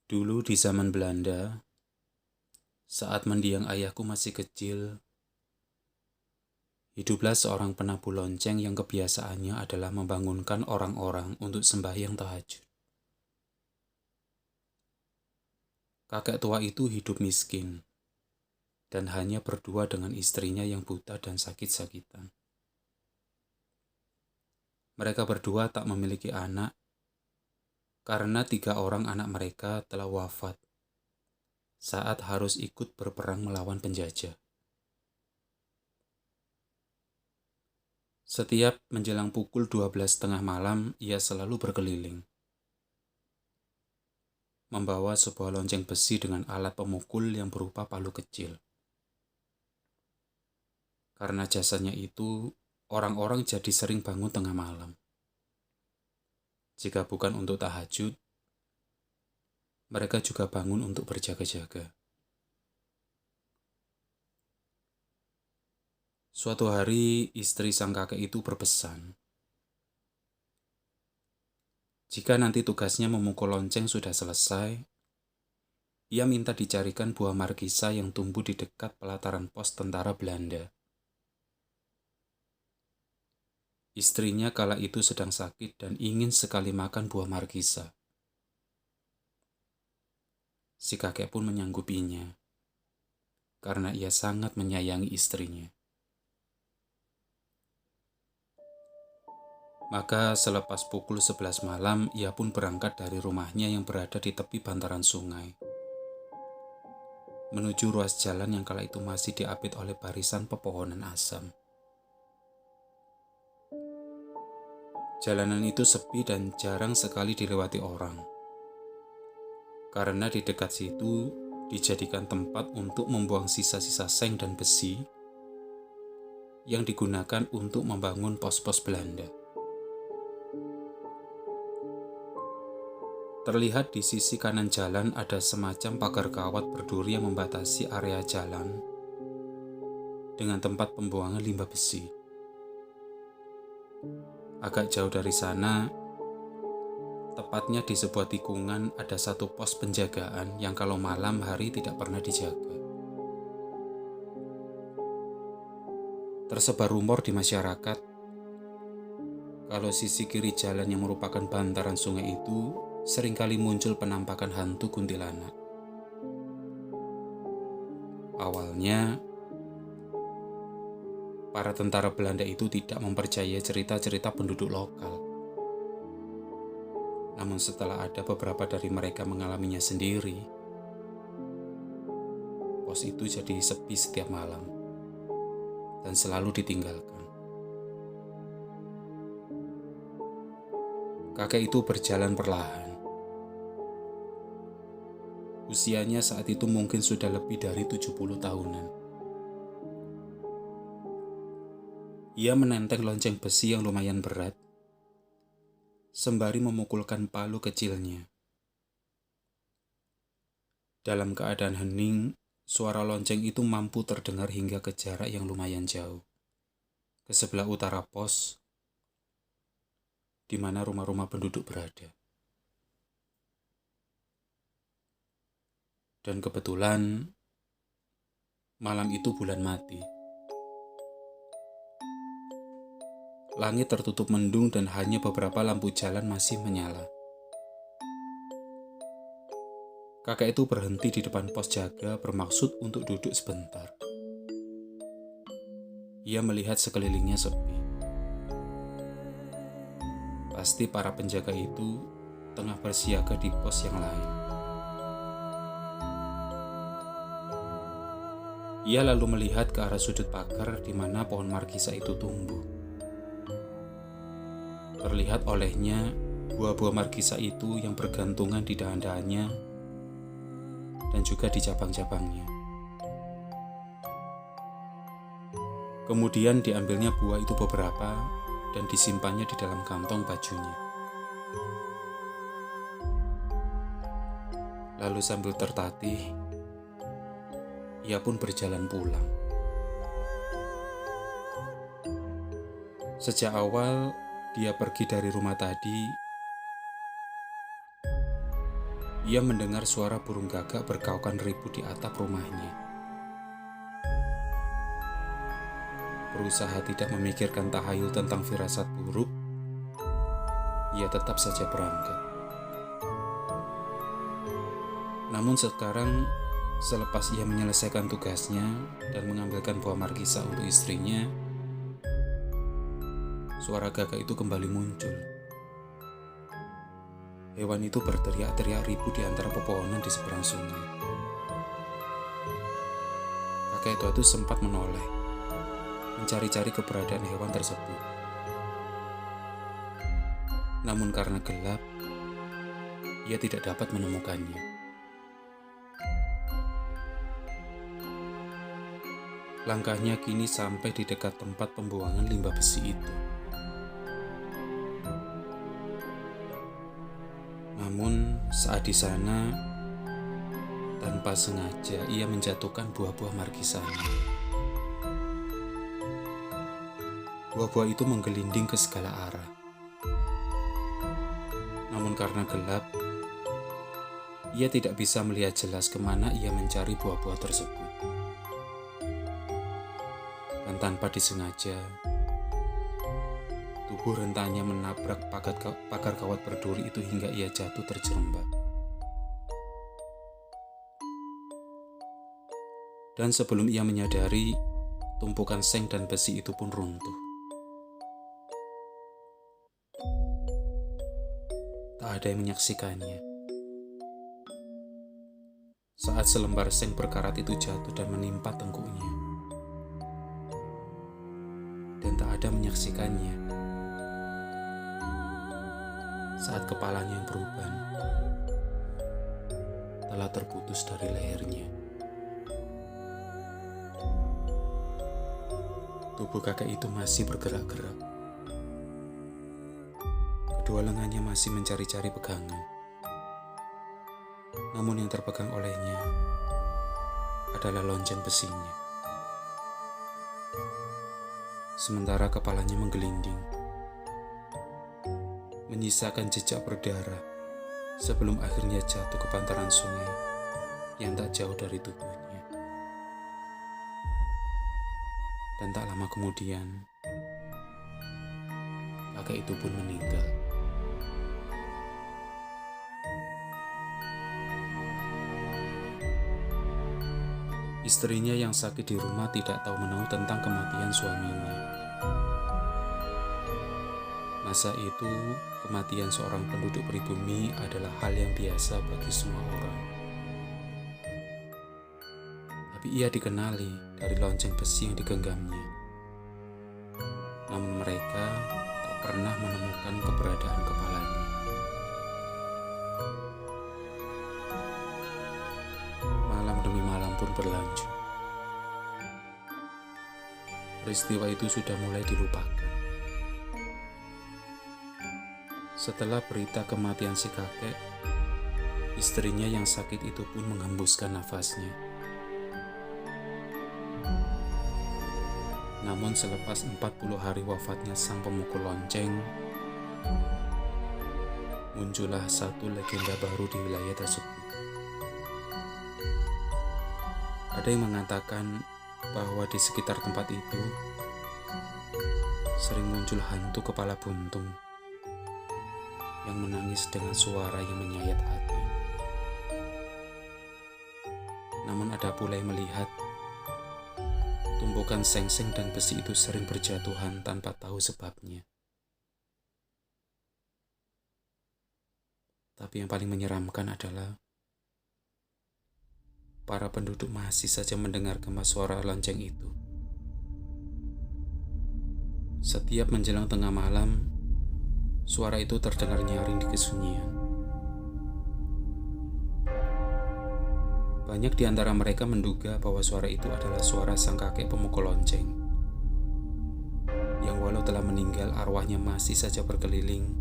Dulu di zaman Belanda, saat mendiang ayahku masih kecil, hiduplah seorang penabuh lonceng yang kebiasaannya adalah membangunkan orang-orang untuk sembahyang tahajud. Kakek tua itu hidup miskin dan hanya berdua dengan istrinya yang buta dan sakit-sakitan. Mereka berdua tak memiliki anak karena 3 orang anak mereka telah wafat saat harus ikut berperang melawan penjajah. Setiap menjelang pukul 12:30 malam, ia selalu berkeliling, membawa sebuah lonceng besi dengan alat pemukul yang berupa palu kecil. Karena jasanya itu, orang-orang jadi sering bangun tengah malam. Jika bukan untuk tahajud, mereka juga bangun untuk berjaga-jaga. Suatu hari, istri sang kakek itu berpesan, jika nanti tugasnya memukul lonceng sudah selesai, ia minta dicarikan buah markisa yang tumbuh di dekat pelataran pos tentara Belanda. Istrinya kala itu sedang sakit dan ingin sekali makan buah markisa. Si kakek pun menyanggupinya, karena ia sangat menyayangi istrinya. Maka selepas pukul 11 malam, ia pun berangkat dari rumahnya yang berada di tepi bantaran sungai, menuju ruas jalan yang kala itu masih diapit oleh barisan pepohonan asam. Jalanan itu sepi dan jarang sekali dilewati orang, karena di dekat situ dijadikan tempat untuk membuang sisa-sisa seng dan besi yang digunakan untuk membangun pos-pos Belanda. Terlihat di sisi kanan jalan ada semacam pagar kawat berduri yang membatasi area jalan dengan tempat pembuangan limbah besi. Agak jauh dari sana, tepatnya di sebuah tikungan, ada satu pos penjagaan yang kalau malam hari tidak pernah dijaga. Tersebar rumor di masyarakat kalau sisi kiri jalan yang merupakan bantaran sungai itu seringkali muncul penampakan hantu kuntilanak. Awalnya, para tentara Belanda itu tidak mempercayai cerita-cerita penduduk lokal. Namun setelah ada beberapa dari mereka mengalaminya sendiri, pos itu jadi sepi setiap malam dan selalu ditinggalkan. Kakek itu berjalan perlahan. Usianya saat itu mungkin sudah lebih dari 70 tahunan. Ia menenteng lonceng besi yang lumayan berat, sembari memukulkan palu kecilnya. Dalam keadaan hening, suara lonceng itu mampu terdengar hingga ke jarak yang lumayan jauh, ke sebelah utara pos, di mana rumah-rumah penduduk berada. Dan kebetulan, malam itu bulan mati. Langit tertutup mendung dan hanya beberapa lampu jalan masih menyala. Kakek itu berhenti di depan pos jaga bermaksud untuk duduk sebentar. Ia melihat sekelilingnya sepi. Pasti para penjaga itu tengah bersiaga di pos yang lain. Ia lalu melihat ke arah sudut pagar di mana pohon markisa itu tumbuh. Terlihat olehnya buah-buah markisa itu yang bergantungan di dahan-dahannya dan juga di cabang-cabangnya. Kemudian diambilnya buah itu beberapa dan disimpannya di dalam kantong bajunya. Lalu sambil tertatih, ia pun berjalan pulang. Sejak awal dia pergi dari rumah tadi, Ia mendengar suara burung gagak berkaukan ribut di atap rumahnya. Berusaha tidak memikirkan tahayul tentang firasat buruk, ia tetap saja berangkat. Namun sekarang, selepas ia menyelesaikan tugasnya dan mengambilkan buah markisa untuk istrinya, suara gagak itu kembali muncul. Hewan itu berteriak-teriak ribut di antara pepohonan di seberang sungai. Kakek tua itu sempat menoleh, mencari-cari keberadaan hewan tersebut. Namun karena gelap, ia tidak dapat menemukannya. Langkahnya kini sampai di dekat tempat pembuangan limbah besi itu. Namun saat di sana, tanpa sengaja ia menjatuhkan buah-buah markisanya. Buah-buah itu menggelinding ke segala arah. Namun karena gelap, ia tidak bisa melihat jelas kemana ia mencari buah-buah tersebut. Dan tanpa disengaja, tubuh rentanya menabrak pagar kawat berduri itu hingga ia jatuh terjerembab. Dan sebelum ia menyadari, tumpukan seng dan besi itu pun runtuh. Tak ada yang menyaksikannya. Saat selembar seng berkarat itu jatuh dan menimpa tengkuknya. Dan tak ada menyaksikannya. Saat kepalanya yang beruban telah terputus dari lehernya. Tubuh kakek itu masih bergerak-gerak. Kedua lengannya masih mencari-cari pegangan. Namun yang terpegang olehnya adalah lonceng besinya. Sementara kepalanya menggelinding, menyisakan jejak berdarah sebelum akhirnya jatuh ke pantaran sungai yang tak jauh dari tubuhnya. Dan tak lama kemudian, kakek itu pun meninggal. Istrinya yang sakit di rumah tidak tahu menahu tentang kematian suaminya. Masa itu, kematian seorang penduduk pribumi adalah hal yang biasa bagi semua orang. Tapi ia dikenali dari lonceng besi yang digenggamnya. Namun mereka tak pernah menemukan keberadaan kepalanya. Malam demi malam pun berlanjut. Peristiwa itu sudah mulai dilupakan. Setelah berita kematian si kakek, istrinya yang sakit itu pun menghembuskan nafasnya. Namun selepas 40 hari wafatnya sang pemukul lonceng, muncullah satu legenda baru di wilayah tersebut. Ada yang mengatakan bahwa di sekitar tempat itu sering muncul hantu kepala buntung yang menangis dengan suara yang menyayat hati. Namun ada pula yang melihat tumpukan seng-seng dan besi itu sering berjatuhan tanpa tahu sebabnya. Tapi yang paling menyeramkan adalah para penduduk masih saja mendengar gema suara lonceng itu. Setiap menjelang tengah malam, suara itu terdengar nyaring di kesunyian. Banyak di antara mereka menduga bahwa suara itu adalah suara sang kakek pemukul lonceng, yang walau telah meninggal, arwahnya masih saja berkeliling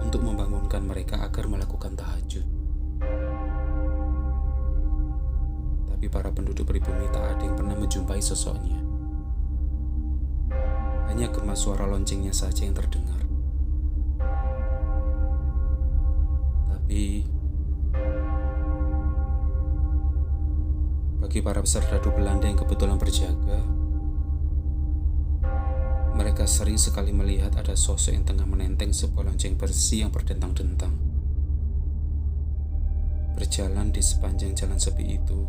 untuk membangunkan mereka agar melakukan tahajud. Tapi para penduduk pribumi tak ada yang pernah menjumpai sosoknya. Hanya gema suara loncengnya saja yang terdengar. Tapi Bagi para peserta Belanda yang kebetulan berjaga, mereka sering sekali melihat ada sosok yang tengah menenteng sebuah lonceng bersih yang berdentang-dentang. Berjalan di sepanjang jalan sepi itu,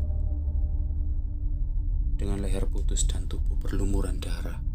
dengan leher putus dan tubuh berlumuran darah.